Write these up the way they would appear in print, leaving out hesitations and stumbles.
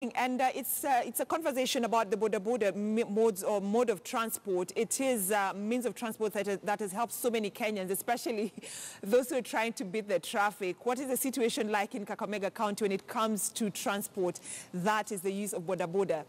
And it's a conversation about the boda modes or mode of transport. It is means of transport that has helped so many Kenyans, especially those who are trying to beat the traffic. What is the situation like in Kakamega County when it comes to transport? That is the use of boda.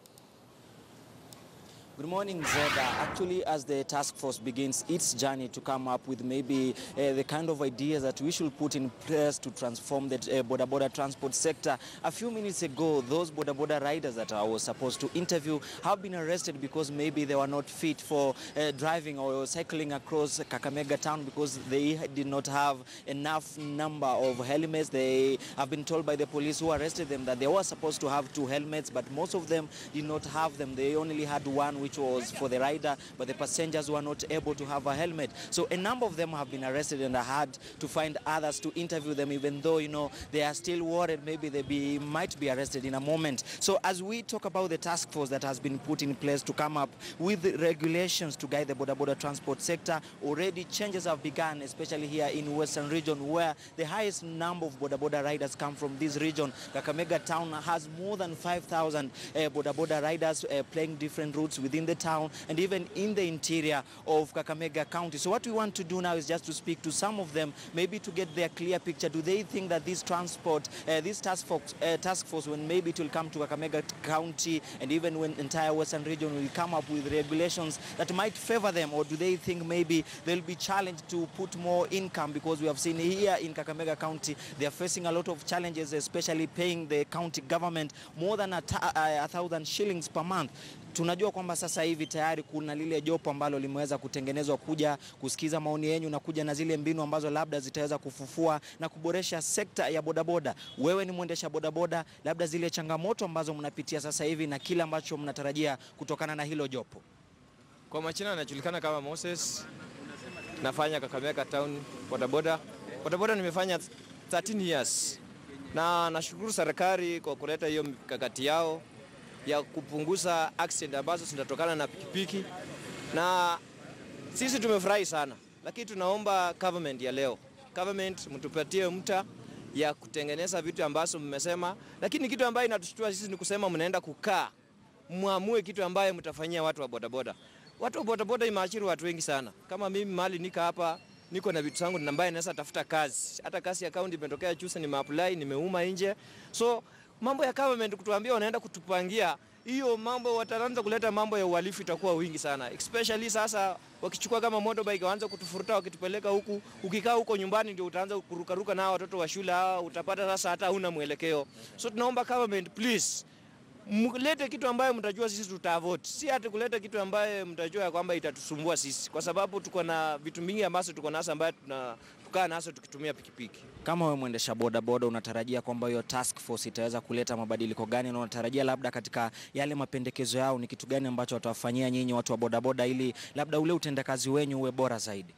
Good morning, Zeda. Actually, as the task force begins its journey to come up with maybe the kind of ideas that we should put in place to transform the boda transport sector, a few minutes ago, those boda riders that I was supposed to interview have been arrested because maybe they were not fit for driving or cycling across Kakamega town because they did not have enough number of helmets. They have been told by the police who arrested them that they were supposed to have 2 helmets, but most of them did not have them. They only had one, which was for the rider, but the passengers were not able to have a helmet. So a number of them have been arrested, and I had to find others to interview them, even though, you know, they are still worried maybe they might be arrested in a moment. So as we talk about the task force that has been put in place to come up with regulations to guide the boda transport sector, already changes have begun, especially here in Western region, where the highest number of boda riders come from this region. Kakamega town has more than 5,000 boda riders playing different routes within the town and even in the interior of Kakamega County. So what we want to do now is just to speak to some of them, maybe to get their clear picture. Do they think that this transport, this task force, when maybe it will come to Kakamega County and even when entire Western region will come up with regulations that might favor them, or do they think maybe they'll be challenged to put more income? Because we have seen here in Kakamega County, they are facing a lot of challenges, especially paying the county government more than 1,000 shillings per month. Tunajua kwamba sasa hivi tayari kuna lile jopo ambalo limeweza kutengenezwa kuja kusikiza maoni yenu na kuja na zile mbinu ambazo labda zitaweza kufufua na kuboresha sekta ya bodaboda. Wewe ni mwendesha bodaboda, labda zile changamoto ambazo mnapitia sasa hivi na kila ambacho mnatarajia kutokana na hilo jopo. Kwa majina najulikana kama Moses, nafanya Kakamega Town bodaboda. Bodaboda nimefanya 13 years. Na nashukuru serikali kwa kuleta hiyo mikakati yao ya kupunguza accident ambazo zinatokana na pikipiki, na sisi tumefurahi sana, lakini tunaomba government ya leo, government mtupatie mta ya kutengeneza vitu ambazo mmesema, lakini kitu ambayo inatushtua sisi ni kusema mnaenda kukaa muamue kitu ambayo mtafanyia watu wa bodaboda. Watu wa bodaboda imeachiri watu wengi sana. Kama mimi mali nika hapa, niko na vitu zangu ambaye naweza tafuta kazi. Hata kazi ya account imetokea juzi, nimeapply, nimeuma nje. So mambo ya government kutuambia wanaenda kutupangia hiyo mambo, wataanza kuleta mambo ya uhalifu itakuwa wingi sana, especially sasa wakichukua kama motorbike waanze kutufuruta wakitupeleka huku. Ukikaa huko nyumbani ndio utaanza kurukaruka na watoto wa shule hao, utapata sasa hata huna mwelekeo. So tunaomba government, please mlete kitu ambayo mtajua sisi tutavote, si hata kuleta kitu ambayo mtajua kwamba itatusumbua sisi, kwa sababu tuko na vitu mingi ambazo tuko nazo ambayo tukaa nazo tukitumia pikipiki. Kama wewe mwendesha bodaboda, unatarajia kwamba hiyo task force itaweza kuleta mabadiliko gani, na unatarajia labda katika yale mapendekezo yao ni kitu gani ambacho watawafanyia nyinyi watu wa bodaboda ili labda ule utendakazi wenyu uwe bora zaidi?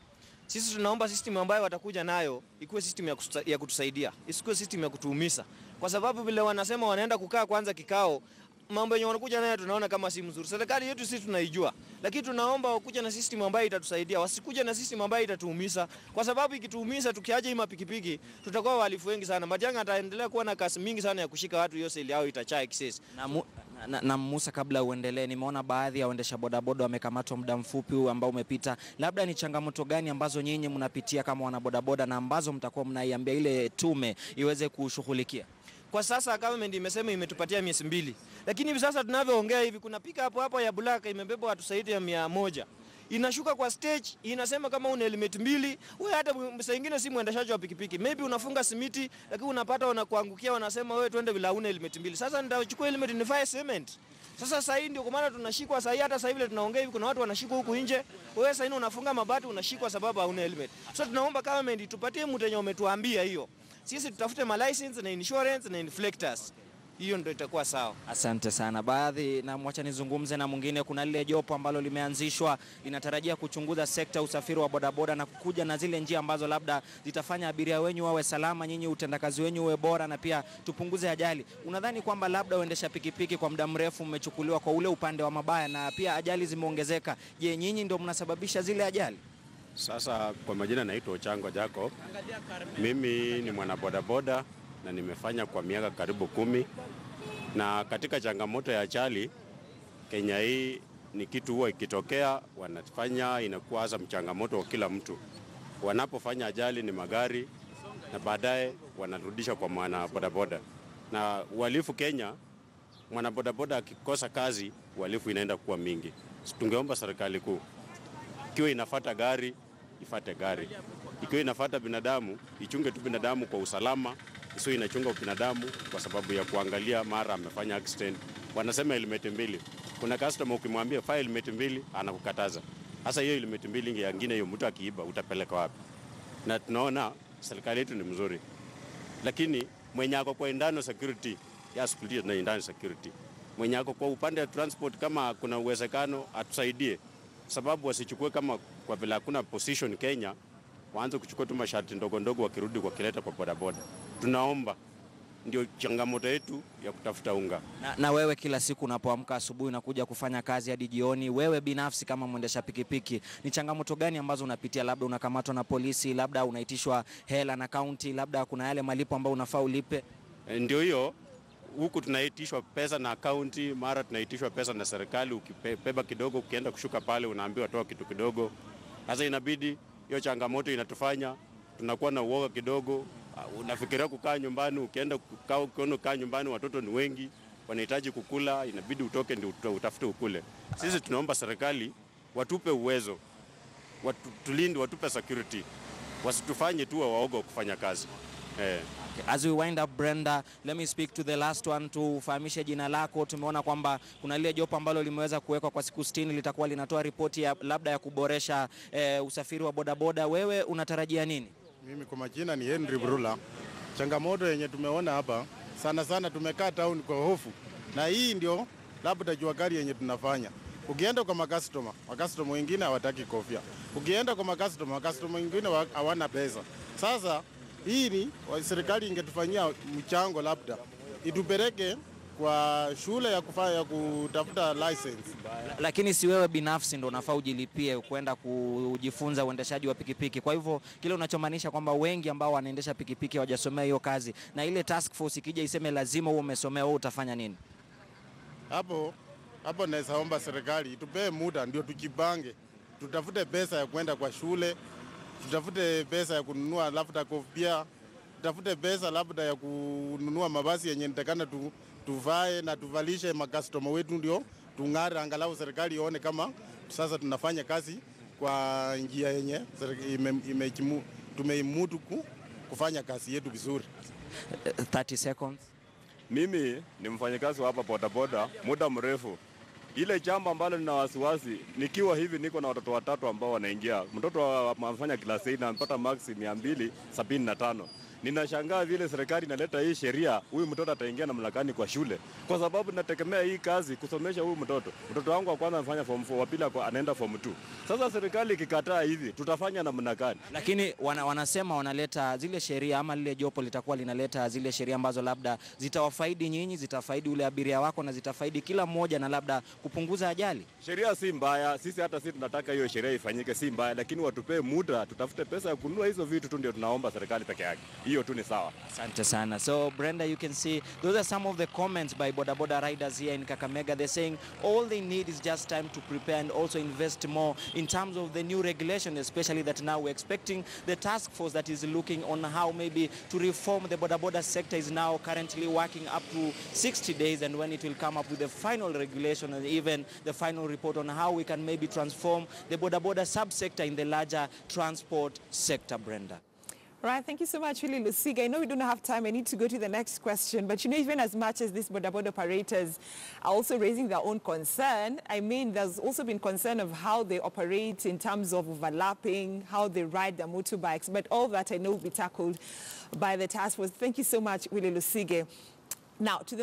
Sisi tunaomba system ambayo watakuja nayo ikuwe system ya kutusaidia, isikuwe system ya kutuumiza, kwa sababu vile wanasema wanaenda kukaa kwanza kikao, mambo yenye wanakuja nayo tunaona kama si mzuri. Serikali yetu sisi tunaijua, lakini tunaomba wakuja na system ambayo itatusaidia, wasikuja na system ambayo itatuumiza, kwa sababu ikituumiza tukiaje hii mapikipiki tutakuwa wahalifu wengi sana. Majanga ataendelea kuwa na kasi mingi sana ya kushika watu, hiyo seli yao itachaa excess. Na Musa, kabla uendelee, nimeona baadhi ya waendesha bodaboda wamekamatwa muda mfupi ambao umepita. Labda ni changamoto gani ambazo nyinyi mnapitia kama wana bodaboda na ambazo mtakuwa mnaiambia ile tume iweze kushughulikia? Kwa sasa government imesema imetupatia miezi 2. Lakini hivi sasa tunavyoongea hivi kuna pika hapo ya Bulaka imebeba watu zaidi ya 100. Inashuka kwa stage, inasema kama una helmet 2, wewe hata saa nyingine si mwendeshaji wa pikipiki. Maybe unafunga simiti, lakini unapata wanakuangukia, wanasema wewe twende bila una helmet 2. Sasa nitachukua helmet nivae cement. Sasa hii ndio kwa maana tunashikwa sasa. Hata sasa hivi tunaongea hivi kuna watu wanashikwa huku nje. Wewe sasa unafunga mabati unashikwa sababu hauna helmet. So tunaomba government tupatie mtu yenye umetuambia hiyo. Sisi tutafute ma license na insurance na reflectors. Hiyo ndio itakuwa sawa. Asante sana. Baadhi, na mwacha nizungumze na mwingine, kuna lile jopo ambalo limeanzishwa linatarajia kuchunguza sekta usafiri wa bodaboda na kukuja na zile njia ambazo labda zitafanya abiria wenyu wawe salama, nyinyi utendakazi wenyu uwe bora na pia tupunguze ajali. Unadhani kwamba labda uendesha pikipiki kwa muda mrefu mmechukuliwa kwa ule upande wa mabaya na pia ajali zimeongezeka? Je, nyinyi ndio mnasababisha zile ajali? Sasa kwa majina naitwa Ochango Jacob. Mimi ni mwana bodaboda na nimefanya kwa miaka karibu 10. Na katika changamoto ya ajali, Kenya hii ni kitu huwa ikitokea, wanafanya inakuwa hasa mchangamoto wa kila mtu. Wanapofanya ajali ni magari na baadaye wanarudisha kwa mwana bodaboda. Na uhalifu Kenya, mwana bodaboda akikosa kazi, uhalifu inaenda kuwa mingi. Tungeomba serikali kuu, ikiwa inafuata gari, ifuate gari. Ikiwa inafuata binadamu, ichunge tu binadamu kwa usalama, sio inachunga binadamu kwa sababu ya kuangalia mara amefanya accident. Wanasema helmet mbili. Kuna customer ukimwambia file helmet mbili anakukataza. Sasa hiyo helmet mbili nyingine hiyo mtu akiiba utapeleka wapi? Na tunaona serikali yetu ni mzuri. Lakini mwenye ako kwa indano security, ya security na indano security. Mwenye ako kwa upande wa transport kama kuna uwezekano atusaidie. Sababu wasichukue kama kwa vile hakuna position Kenya, waanze kuchukua tu masharti ndogo ndogo wakirudi kwa kileta kwa bodaboda. Tunaomba, ndio changamoto yetu ya kutafuta unga. Na wewe kila siku unapoamka asubuhi unakuja kufanya kazi hadi jioni, wewe binafsi kama mwendesha pikipiki, ni changamoto gani ambazo unapitia? Labda unakamatwa na polisi, labda unaitishwa hela na county, labda kuna yale malipo ambayo unafaa ulipe? Ndio hiyo, huku tunaitishwa pesa na county, mara tunaitishwa pesa na serikali. Ukibeba kidogo ukienda kushuka pale unaambiwa toa kitu kidogo. Sasa inabidi hiyo changamoto inatufanya tunakuwa na uoga kidogo. Unafikiria kukaa nyumbani, ukienda kukaa nyumbani watoto ni wengi, wanahitaji kukula, inabidi utoke ndio utafute ukule. Sisi tunaomba serikali watupe uwezo, tulinde, watupe security. Wasitufanye tu waoga kufanya kazi. As we wind up, Brenda, let me speak to the last one to fahamisha jina lako. Tumeona kwamba kuna lile jopo ambalo limeweza kuwekwa kwa siku 60 litakuwa linatoa ripoti ya labda ya kuboresha usafiri wa bodaboda. Wewe unatarajia nini? Mimi kwa majina ni Henry Brula. Changamoto yenye tumeona hapa sana tumekaa town kwa hofu. Na hii ndio labda jua gari yenye tunafanya. Ukienda kwa makastoma wengine hawataki kofia. Ukienda kwa makastoma wengine hawana pesa. Sasa hii ni serikali ingetufanyia mchango, labda itupeleke kwa shule ya kutafuta license. Lakini si wewe binafsi ndo unafaa ujilipie kwenda kujifunza uendeshaji wa pikipiki. Kwa hivyo kile unachomaanisha kwamba wengi ambao wanaendesha pikipiki hawajasomea hiyo kazi, na ile task force ikija iseme lazima uwe umesomea, wewe utafanya nini? Hapo naweza omba serikali itupee muda ndio tujipange. Tutafute pesa ya kwenda kwa shule, tutafute pesa ya kununua labda kofia, tutafute pesa labda ya kununua mavazi yenye nitakana tuvae na tuvalishe makastoma wetu, ndio tung'are, angalau serikali ione kama sasa tunafanya kazi kwa njia yenye tumeimudu kufanya kazi yetu vizuri. 30 seconds. Mimi ni mfanyakazi hapa bodaboda muda mrefu. Ile jambo ambalo nina wasiwasi, nikiwa hivi niko na watoto watatu ambao wanaingia. Mtoto anafanya class 8 na anapata max 275. Ninashangaa vile serikali inaleta hii sheria, huyu mtoto ataingia na mlakani kwa shule. Kwa sababu nategemea hii kazi kusomesha huyu mtoto. Mtoto wangu wa kwanza anafanya form 4, wa pili anaenda form 2. Sasa serikali ikikataa hivi, tutafanya namna gani? Lakini wanasema wanaleta zile sheria, ama lile jopo litakuwa linaleta zile sheria ambazo labda zitawafaidi nyinyi, zitafaidi ule abiria wako na zitafaidi kila mmoja na labda kupunguza ajali. Sheria si mbaya, hata sisi tunataka hiyo sheria ifanyike, si mbaya, lakini watupee muda, tutafute pesa ya kununua hizo vitu tu, ndio tunaomba serikali peke yake. Hiyo tu ni sawa. Asante sana. So Brenda, you can see those are some of the comments by boda riders here in Kakamega. They're saying all they need is just time to prepare and also invest more in terms of the new regulation, especially that now we're expecting the task force that is looking on how maybe to reform the boda sector is now currently working up to 60 days, and when it will come up with the final regulation and even the final report on how we can maybe transform the boda subsector in the larger transport sector, Brenda. Right, thank you so much, Willie Lusiga. I know we don't have time. I need to go to the next question. But, you know, even as much as these boda operators are also raising their own concern, I mean, there's also been concern of how they operate in terms of overlapping, how they ride their motorbikes. But all that I know will be tackled by the task force. Thank you so much, Willie Lusiga. Now, to the